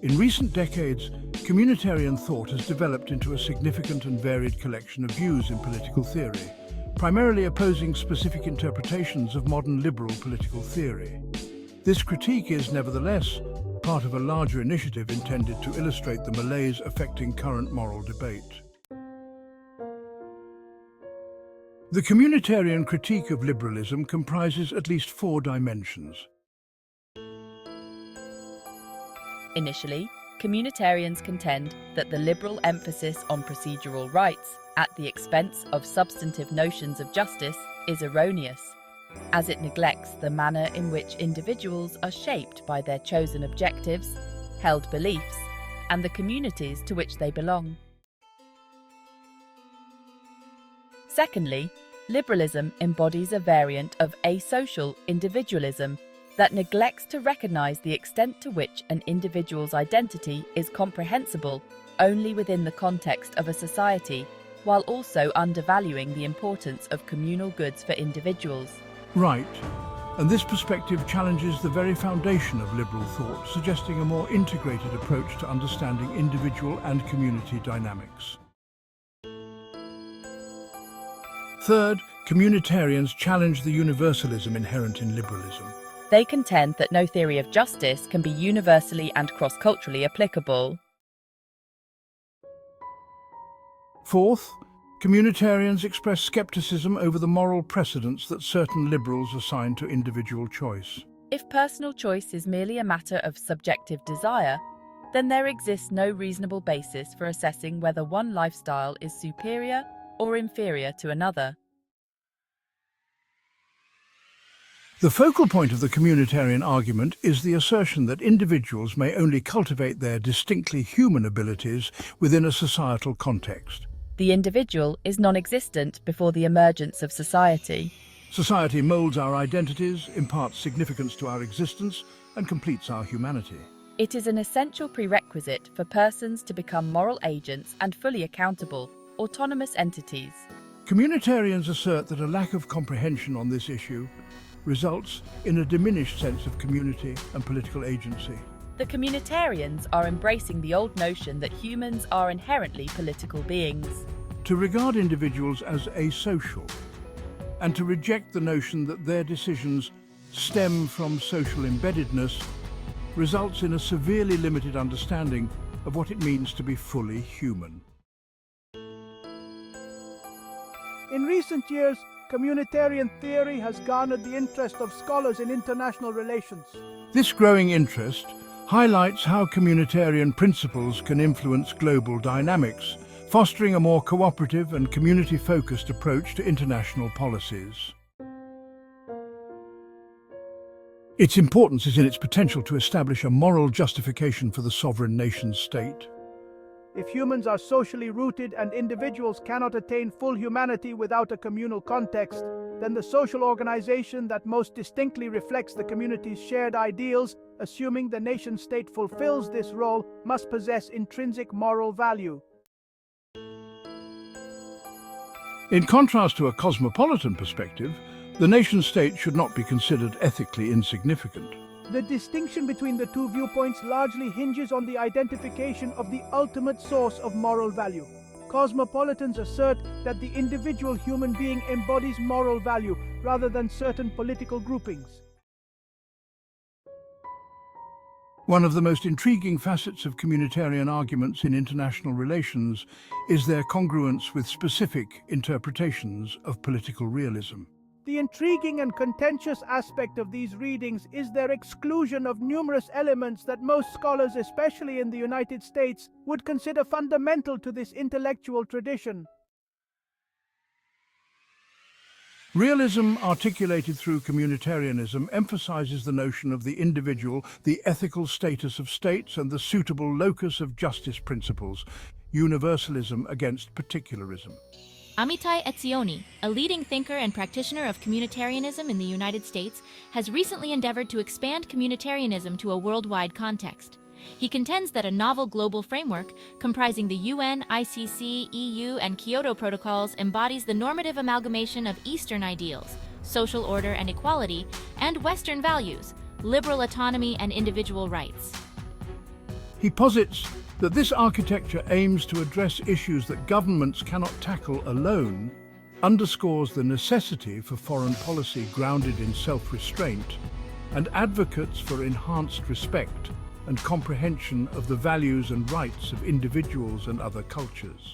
In recent decades, communitarian thought has developed into a significant and varied collection of views in political theory, primarily opposing specific interpretations of modern liberal political theory. This critique is, nevertheless, part of a larger initiative intended to illustrate the malaise affecting current moral debate. The communitarian critique of liberalism comprises at least 4 dimensions. Initially, communitarians contend that the liberal emphasis on procedural rights at the expense of substantive notions of justice is erroneous, as it neglects the manner in which individuals are shaped by their chosen objectives, held beliefs, and the communities to which they belong. Secondly, liberalism embodies a variant of asocial individualism that neglects to recognize the extent to which an individual's identity is comprehensible only within the context of a society, while also undervaluing the importance of communal goods for individuals. Right, and this perspective challenges the very foundation of liberal thought, suggesting a more integrated approach to understanding individual and community dynamics. Third, communitarians challenge the universalism inherent in liberalism. They contend that no theory of justice can be universally and cross-culturally applicable. Fourth, communitarians express skepticism over the moral precedence that certain liberals assign to individual choice. If personal choice is merely a matter of subjective desire, then there exists no reasonable basis for assessing whether one lifestyle is superior or inferior to another. The focal point of the communitarian argument is the assertion that individuals may only cultivate their distinctly human abilities within a societal context. The individual is non-existent before the emergence of society. Society molds our identities, imparts significance to our existence, and completes our humanity. It is an essential prerequisite for persons to become moral agents and fully accountable, autonomous entities. Communitarians assert that a lack of comprehension on this issue results in a diminished sense of community and political agency. The communitarians are embracing the old notion that humans are inherently political beings. To regard individuals as asocial, and to reject the notion that their decisions stem from social embeddedness, results in a severely limited understanding of what it means to be fully human. In recent years, communitarian theory has garnered the interest of scholars in international relations. This growing interest highlights how communitarian principles can influence global dynamics, fostering a more cooperative and community-focused approach to international policies. Its importance is in its potential to establish a moral justification for the sovereign nation-state. If humans are socially rooted and individuals cannot attain full humanity without a communal context, then the social organization that most distinctly reflects the community's shared ideals, assuming the nation-state fulfills this role, must possess intrinsic moral value. In contrast to a cosmopolitan perspective, the nation-state should not be considered ethically insignificant. The distinction between the two viewpoints largely hinges on the identification of the ultimate source of moral value. Cosmopolitans assert that the individual human being embodies moral value rather than certain political groupings. One of the most intriguing facets of communitarian arguments in international relations is their congruence with specific interpretations of political realism. The intriguing and contentious aspect of these readings is their exclusion of numerous elements that most scholars, especially in the United States, would consider fundamental to this intellectual tradition. Realism, articulated through communitarianism, emphasizes the notion of the individual, the ethical status of states, and the suitable locus of justice principles, universalism against particularism. Amitai Etzioni, a leading thinker and practitioner of communitarianism in the United States, has recently endeavored to expand communitarianism to a worldwide context. He contends that a novel global framework, comprising the UN, ICC, EU, and Kyoto protocols, embodies the normative amalgamation of Eastern ideals, social order and equality, and Western values, liberal autonomy and individual rights. He posits that this architecture aims to address issues that governments cannot tackle alone, underscores the necessity for foreign policy grounded in self-restraint, and advocates for enhanced respect and comprehension of the values and rights of individuals and other cultures.